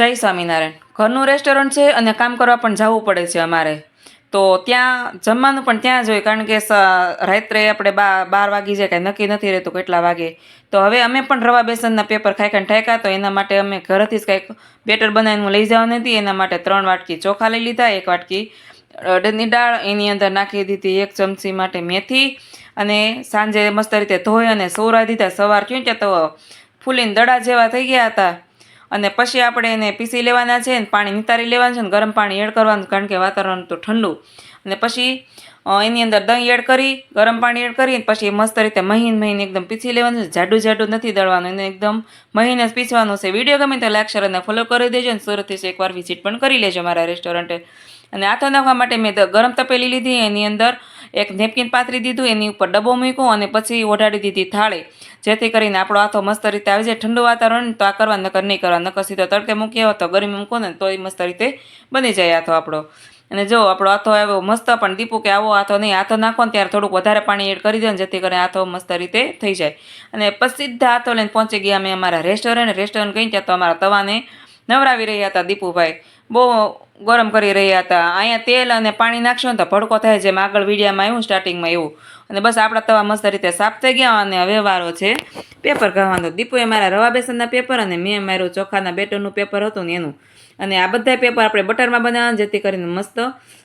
જય સ્વામિનારાયણ. ઘરનું રેસ્ટોરન્ટ છે અને કામ કરવા પણ જવું પડે છે અમારે. તો ત્યાં જમવાનું પણ ત્યાં જ હોય, કારણ કે રાત્રે આપણે 12 વાગી જાય, કાંઈ નક્કી નથી રહેતું કેટલા વાગે. તો હવે અમે પણ રવા બેસનના પેપર ખાઈ ખાઈને ઠેકા, તો એના માટે અમે ઘરેથી જ કંઈક બેટર બનાવીને લઈ જવાની હતી. એના માટે 3 વાટકી ચોખા લઈ લીધા, 1 વાટકી અડદની દાળ, એની અંદર નાખી દીધી 1 ચમચી માટે મેથી, અને સાંજે મસ્ત રીતે ધોઈ અને સોરા દીધા. સવાર થયું ત્યાં તો ફૂલીને દડા જેવા થઈ ગયા હતા. અને પછી આપણે એને પીસી લેવાના છે, પાણી નિતારી લેવાનું છે, ને ગરમ પાણી એડ કરવાનું, કારણ કે વાતાવરણ તો ઠંડુ. અને પછી એની અંદર દહીં એડ કરી, ગરમ પાણી એડ કરી, પછી મસ્ત રીતે મહીન એકદમ પીસી લેવાનું છે. જાડું નથી દળવાનું, એને એકદમ મહીને જ પીસવાનું છે. વિડીયો ગમે તો લાઈક, શેર અને ફોલો કરી દેજો, અને સુરતથી એકવાર વિઝિટ પણ કરી લેજો મારા રેસ્ટોરન્ટે. અને આથો નાખવા માટે મેં ગરમ તપેલી લીધી, એની અંદર એક નેપકિન પાથરી દીધું, એની ઉપર ડબ્બો મૂક્યો અને પછી ઓઢાડી દીધી થાળી, જેથી કરીને આપણો આથો મસ્ત રીતે આવી જાય. ઠંડુ વાતાવરણ તો આ કરવા, નકર નહીં કરવા, નકર સીધો તડકે મૂકી આવો તો ગરમી મૂકો ને તો એ મસ્ત રીતે બની જાય આથો આપણો. અને જો આપણો આથો આવ્યો મસ્ત, પણ દીપુ કે આવો આથો નહીં, આથો નાખો ને ત્યારે થોડુંક વધારે પાણી એડ કરી દો, ને જેથી કરીને આથો મસ્ત રીતે થઈ જાય. અને પછી સીધા આથો લઈને પહોંચી ગયા અમે અમારા રેસ્ટોરન્ટ ગઈ ત્યાં તો અમારા તવાને નવરાવી રહ્યા હતા દીપુભાઈ, બહુ ગરમ કરી રહ્યા હતા. અહીંયા તેલ અને પાણી નાખશો ને તો ભડકો થાય, જેમ આગળ વિડીયામાં આવ્યું સ્ટાર્ટિંગમાં એવું. અને બસ આપણા તવા મસ્ત રીતે સાફ થઈ ગયા. અને હવે વારો છે પેપર કરવાનો. દીપુએ મારા રવા બેસનના પેપર અને મેં મારું ચોખાના બેટરનું પેપર હતું ને એનું. અને આ બધા પેપર આપણે બટરમાં બનાવવાના, જેથી કરીને મસ્ત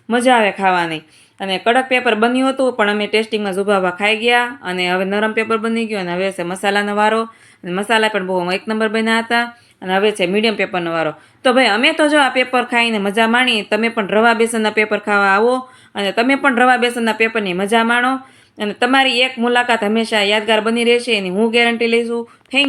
મજા આવે ખાવાની. અને કડક પેપર બન્યું હતું, પણ અમે ટેસ્ટિંગમાં ઝુબાવા ખાઈ ગયા. અને હવે નરમ પેપર બની ગયું. અને હવે છે મસાલાનો વારો, અને મસાલા પણ બહુ 1 નંબર બન્યા હતા. અને હવે છે મીડિયમ પેપરનો વારો. તો ભાઈ અમે તો જો આ પેપર ખાઈને મજા માણી, તમે પણ રવા બેસનના પેપર ખાવા આવો, અને તમે પણ રવા બેસનના પેપરની મજા માણો. અને તમારી એક મુલાકાત હંમેશા યાદગાર બની રહેશે, એની હું ગેરંટી લઈશું. થેન્ક